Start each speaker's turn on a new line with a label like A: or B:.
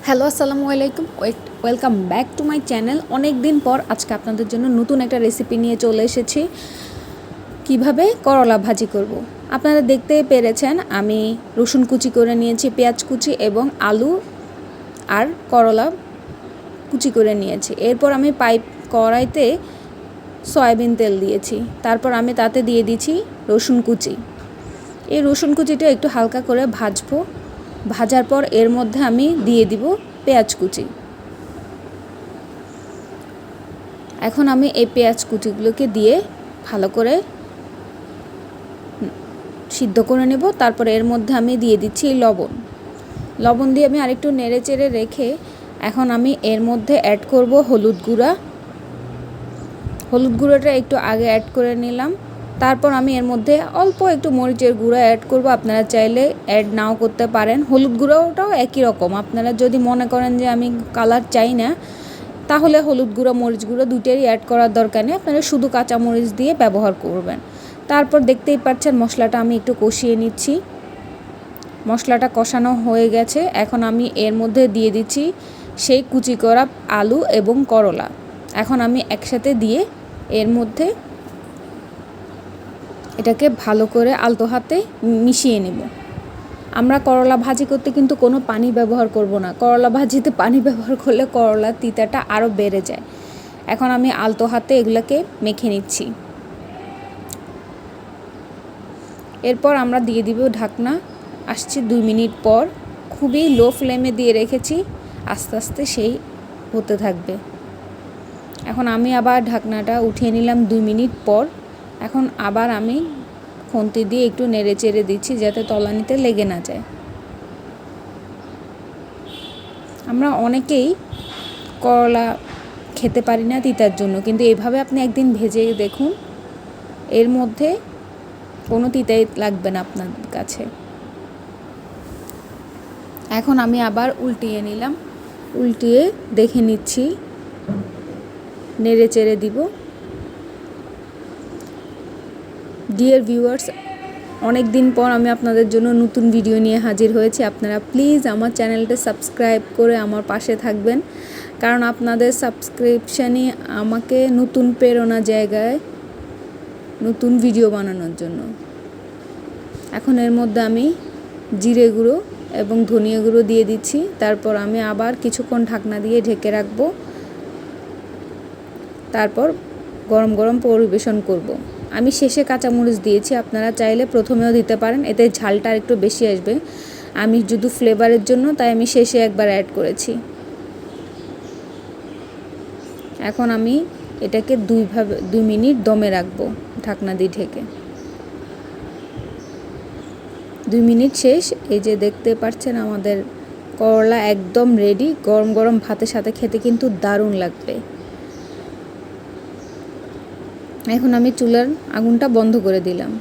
A: Hello, আসসালামু আলাইকুম। Welcome back to my channel. অনেক দিন পর আজকে আপনাদের জন্য নতুন একটা রেসিপি নিয়ে চলে এসেছি। কিভাবে করলা ভাজি করব। আপনারা দেখতেই পেরেছেন আমি রসুন কুচি করে নিয়েছি, পেঁয়াজ কুচি এবং আলু আর করলা কুচি করে নিয়েছি। এরপর আমি কড়াইতে সয়াবিন তেল দিয়েছি। তারপর আমি তাতে দিয়ে দিচ্ছি রসুন কুচি। এই রসুন কুচিটা একটু হালকা করে ভাজবো। ভাজার পর এর মধ্যে আমি দিয়ে দিব পেঁয়াজ কুচি। এখন আমি এই পেঁয়াজ কুচিগুলোকে দিয়ে ভালো করে সিদ্ধ করে নেব। তারপর এর মধ্যে আমি দিয়ে দিচ্ছি লবণ দিয়ে আমি আরেকটু নেড়ে চেড়ে রেখে এখন আমি এর মধ্যে অ্যাড করব হলুদ গুঁড়োটা একটু আগে অ্যাড করে নিলাম। তারপর আমি এর মধ্যে অল্প একটু মরিচের গুঁড়ো অ্যাড করব। আপনারা চাইলে অ্যাড নাও করতে পারেন। হলুদ গুঁড়োটাও একই রকম। আপনারা যদি মনে করেন যে আমি কালার চাই না, তাহলে হলুদ গুঁড়ো মরিচ গুঁড়ো দুটোরই অ্যাড করার দরকার নেই। আপনারা শুধু কাঁচা মরিচ দিয়ে ব্যবহার করবেন। তারপর দেখতেই পাচ্ছেন মশলাটা আমি একটু কষিয়ে নিচ্ছি। মশলাটা কষানো হয়ে গেছে। এখন আমি এর মধ্যে দিয়ে দিচ্ছি সেই কুচি করা আলু এবং করলা। এখন আমি একসাথে দিয়ে এর মধ্যে এটাকে ভালো করে আলতো হাতে মিশিয়ে নেব। আমরা করলা ভাজি করতে কিন্তু কোনো পানি ব্যবহার করব না। করলা ভাজিতে পানি ব্যবহার করলে করলার তিতাটা আরও বেড়ে যায়। এখন আমি আলতো হাতে এগুলোকে মেখে নিচ্ছি। এরপর আমরা দিয়ে দিব ঢাকনা। আসছি 2 মিনিট পর। খুবই লো ফ্লেমে দিয়ে রেখেছি, আস্তে আস্তে সেই হতে থাকবে। এখন আমি আবার ঢাকনাটা উঠিয়ে নিলাম 2 মিনিট পর। এখন আবার আমি খুন্তি দিয়ে একটু নেড়ে চেড়ে দিচ্ছি যাতে তলানিতে লেগে না যায়। আমরা অনেকেই করলা খেতে পারি না তিতার জন্য, কিন্তু এইভাবে আপনি একদিন ভেজে দেখুন, এর মধ্যে কোনো তিতাই লাগবে না আপনার কাছে। এখন আমি আবার উল্টিয়ে নিলাম। উল্টিয়ে দেখে নিচ্ছি, নেড়ে চেড়ে দিব। ডিয়ার ভিউয়ার্স, অনেক দিন পর আমি আপনাদের জন্য নতুন ভিডিও নিয়ে হাজির হয়েছি। আপনারা প্লিজ আমার চ্যানেলটা সাবস্ক্রাইব করে আমার পাশে থাকবেন, কারণ আপনাদের সাবস্ক্রিপশানই আমাকে নতুন প্রেরণা জায়গায় নতুন ভিডিও বানানোর জন্য। এখন এর মধ্যে আমি জিরে গুঁড়ো এবং ধনিয়া গুঁড়ো দিয়ে দিচ্ছি। তারপর আমি আবার কিছুক্ষণ ঢাকনা দিয়ে ঢেকে রাখবো। তারপর গরম গরম পরিবেশন করব। আমি শেষে কাঁচামরিচ দিয়েছি, আপনারা চাইলে প্রথমেও দিতে পারেন, এতে ঝালটা একটু বেশি আসবে। আমি শুধু ফ্লেভারের জন্য তাই আমি শেষে একবার অ্যাড করেছি। এখন আমি এটাকে 2 মিনিট দমে রাখবো ঢাকনা দিয়ে ঢেকে। 2 মিনিট শেষ। এই যে দেখতে পাচ্ছেন আমাদের করলা একদম রেডি। গরম গরম ভাতের সাথে খেতে কিন্তু দারুণ লাগবে। এখন আমি চুলার আগুনটা বন্ধ করে দিলাম।